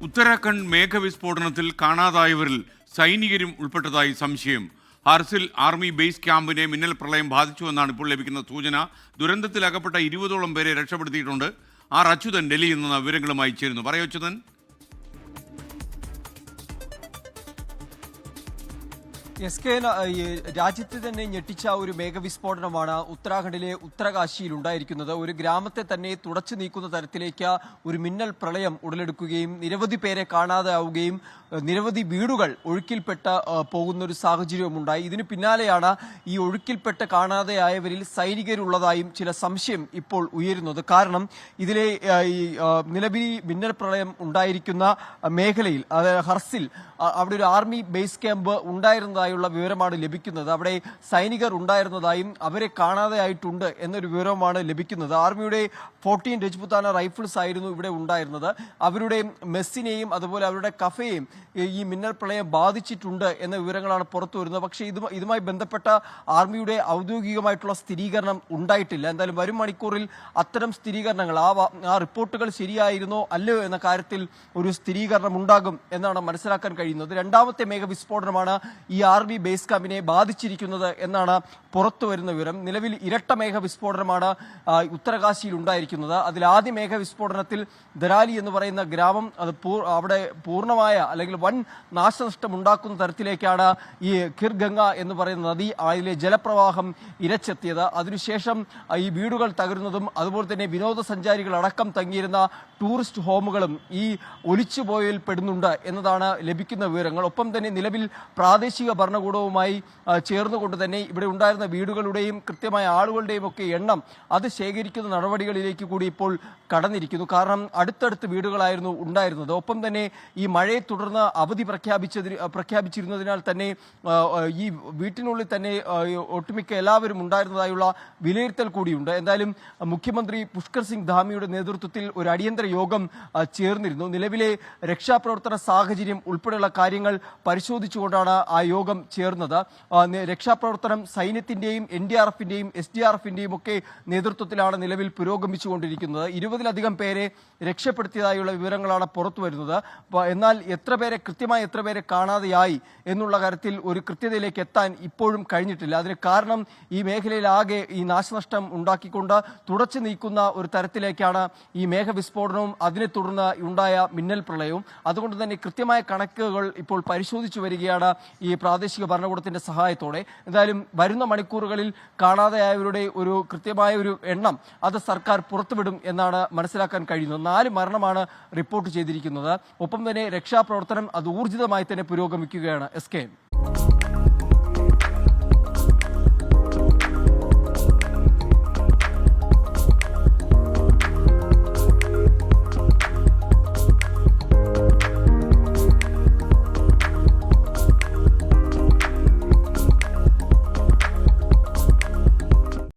ഉത്തരാഖണ്ഡ് മേഘവിസ്ഫോടനത്തിൽ കാണാതായവരിൽ സൈനികരും ഉൾപ്പെട്ടതായി സംശയം. Harsil army base ക്യാമ്പിനെ മിന്നൽ പ്രളയം ബാധിച്ചുവെന്നാണ് ഇപ്പോൾ ലഭിക്കുന്ന സൂചന. ദുരന്തത്തിൽ അകപ്പെട്ട 20ഓളം പേരെ രക്ഷപ്പെടുത്തിയിട്ടുണ്ട്. ആർ അച്യുതൻ ഡൽഹിയിൽ നിന്ന് വിവരങ്ങളുമായി ചേരുന്നു. പറയൂ അച്യുതൻ. രാജ്യത്തെ തന്നെ ഞെട്ടിച്ച ഒരു മേഘവിസ്ഫോടനമാണ് ഉത്തരാഖണ്ഡിലെ ഉത്തരകാശിയിൽ ഉണ്ടായിരിക്കുന്നത്. ഒരു ഗ്രാമത്തെ തന്നെ തുടച്ചു നീക്കുന്ന തരത്തിലേക്ക് ഒരു മിന്നൽ പ്രളയം ഉടലെടുക്കുകയും നിരവധി പേരെ കാണാതാവുകയും നിരവധി വീടുകൾ ഒഴുക്കിൽപ്പെട്ട് പോകുന്ന ഒരു സാഹചര്യമുണ്ടായി. ഇതിന് പിന്നാലെയാണ് ഈ ഒഴുക്കിൽപ്പെട്ട് കാണാതെയായവരിൽ സൈനികരുള്ളതായും ചില സംശയം ഇപ്പോൾ ഉയരുന്നത്. കാരണം ഇതിലെ നിലവിൽ മിന്നൽ പ്രളയം ഉണ്ടായിരിക്കുന്ന മേഖലയിൽ, അതായത് ഹർസിൽ, അവിടെ ഒരു ആർമി ബേസ് ക്യാമ്പ് ഉണ്ടായിരുന്നതായുള്ള വിവരമാണ് ലഭിക്കുന്നത്. അവിടെ സൈനികർ ഉണ്ടായിരുന്നതായും അവരെ കാണാതെയായിട്ടുണ്ട് എന്നൊരു വിവരമാണ് ലഭിക്കുന്നത്. ആർമിയുടെ 14 രജ്പുത്താന റൈഫിൾസ് ആയിരുന്നു ഇവിടെ ഉണ്ടായിരുന്നത്. അവരുടെ മെസ്സിനെയും അതുപോലെ അവരുടെ കഫേയും ഈ മിന്നൽ പ്രളയം ബാധിച്ചിട്ടുണ്ട് എന്ന വിവരങ്ങളാണ് പുറത്തു വരുന്നത്. പക്ഷേ ഇതുമായി ബന്ധപ്പെട്ട ആർമിയുടെ ഔദ്യോഗികമായിട്ടുള്ള സ്ഥിരീകരണം ഉണ്ടായിട്ടില്ല. എന്തായാലും വരും മണിക്കൂറിൽ അത്തരം സ്ഥിരീകരണങ്ങൾ, ആ റിപ്പോർട്ടുകൾ ശരിയായിരുന്നോ അല്ലയോ എന്ന കാര്യത്തിൽ ഒരു സ്ഥിരീകരണം ഉണ്ടാകും എന്നാണ് മനസ്സിലാക്കാൻ കഴിയുന്നത്. രണ്ടാമത്തെ മേഘവിസ്ഫോടനമാണ് ഈ ആർമി ബേസ് ക്യാമ്പിനെ ബാധിച്ചിരിക്കുന്നത് എന്നാണ് പുറത്തു വരുന്ന വിവരം. നിലവിൽ ഇരട്ട മേഘവിസ്ഫോടനമാണ് ഉത്തരകാശിയിൽ ഉണ്ടായിരിക്കുന്നത്. അതിൽ ആദ്യ മേഘവിസ്ഫോടനത്തിൽ ദരാലി എന്ന് പറയുന്ന ഗ്രാമം അവിടെ പൂർണ്ണമായ അല്ലെങ്കിൽ വൻ നാശനഷ്ടം ഉണ്ടാക്കുന്ന തരത്തിലേക്കാണ് ഈ ഖിർഗംഗ എന്ന് പറയുന്ന നദി, അതിലെ ജലപ്രവാഹം ഇരച്ചെത്തിയത്. അതിനുശേഷം ഈ വീടുകൾ തകരുന്നതും അതുപോലെ തന്നെ വിനോദസഞ്ചാരികൾ അടക്കം തങ്ങിയിരുന്ന ടൂറിസ്റ്റ് ഹോമുകളും ഈ ഒലിച്ചുപോയതിൽ പെടുന്നുണ്ട് എന്നതാണ് ലഭിക്കുന്ന വിവരങ്ങൾ. ഒപ്പം തന്നെ നിലവിൽ പ്രാദേശിക ഭരണകൂടവുമായി ചേർന്നുകൊണ്ട് തന്നെ ഇവിടെ ഉണ്ടായിരുന്ന വീടുകളുടെയും കൃത്യമായ ആളുകളുടെയും ഒക്കെ എണ്ണം അത് ശേഖരിക്കുന്ന നടപടികളിലേക്ക് കൂടി ഇപ്പോൾ കടന്നിരിക്കുന്നു. കാരണം അടുത്തടുത്ത് വീടുകളായിരുന്നു ഉണ്ടായിരുന്നത്. ഒപ്പം തന്നെ ഈ മഴയെ തുടർന്ന് അവധി പ്രഖ്യാപിച്ചിരുന്നതിനാൽ തന്നെ ഈ വീട്ടിനുള്ളിൽ തന്നെ ഒട്ടുമിക്ക എല്ലാവരും ഉണ്ടായിരുന്നതായുള്ള വിലയിരുത്തൽ കൂടിയുണ്ട്. എന്തായാലും മുഖ്യമന്ത്രി പുഷ്കർ സിംഗ് ധാമിയുടെ നേതൃത്വത്തിൽ ഒരു അടിയന്തര യോഗം ചേർന്നിരുന്നു. നിലവിലെ രക്ഷാപ്രവർത്തന സാഹചര്യം ഉൾപ്പെടെയുള്ള കാര്യങ്ങൾ പരിശോധിച്ചുകൊണ്ടാണ് ആ യോഗം ചേർന്നത്. രക്ഷാപ്രവർത്തനം സൈന്യത്തിന്റെയും NDRFന്റെയും SDRFന്റെയും ഒക്കെ നേതൃത്വത്തിലാണ് നിലവിൽ പുരോഗമിച്ചുകൊണ്ടിരിക്കുന്നത്. 20ലധികം പേരെ രക്ഷപ്പെടുത്തിയതായുള്ള വിവരങ്ങളാണ് പുറത്തു വരുന്നത്. എന്നാൽ കൃത്യമായി എത്ര പേരെ കാണാതെയായി എന്നുള്ള കാര്യത്തിൽ ഒരു കൃത്യതയിലേക്ക് എത്താൻ ഇപ്പോഴും കഴിഞ്ഞിട്ടില്ല. അതിന് കാരണം ഈ മേഖലയിലാകെ ഈ നാശനഷ്ടം ഉണ്ടാക്കിക്കൊണ്ട് തുടച്ചു നീക്കുന്ന ഒരു തരത്തിലേക്കാണ് ഈ മേഘവിസ്ഫോടനവും അതിനെ തുടർന്ന് ഉണ്ടായ മിന്നൽ പ്രളയവും. അതുകൊണ്ട് തന്നെ കൃത്യമായ കണക്കുകൾ ഇപ്പോൾ പരിശോധിച്ചു വരികയാണ് ഈ പ്രാദേശിക ഭരണകൂടത്തിന്റെ സഹായത്തോടെ. എന്തായാലും വരുന്ന മണിക്കൂറുകളിൽ കാണാതെയായവരുടെ ഒരു കൃത്യമായ ഒരു എണ്ണം അത് സർക്കാർ പുറത്തുവിടും എന്നാണ് മനസ്സിലാക്കാൻ കഴിയുന്നത്. 4 മരണമാണ് റിപ്പോർട്ട് ചെയ്തിരിക്കുന്നത്. ഒപ്പം തന്നെ രക്ഷാപ്രവർത്തനം അത് ഊർജിതമായി തന്നെ പുരോഗമിക്കുകയാണ്. SK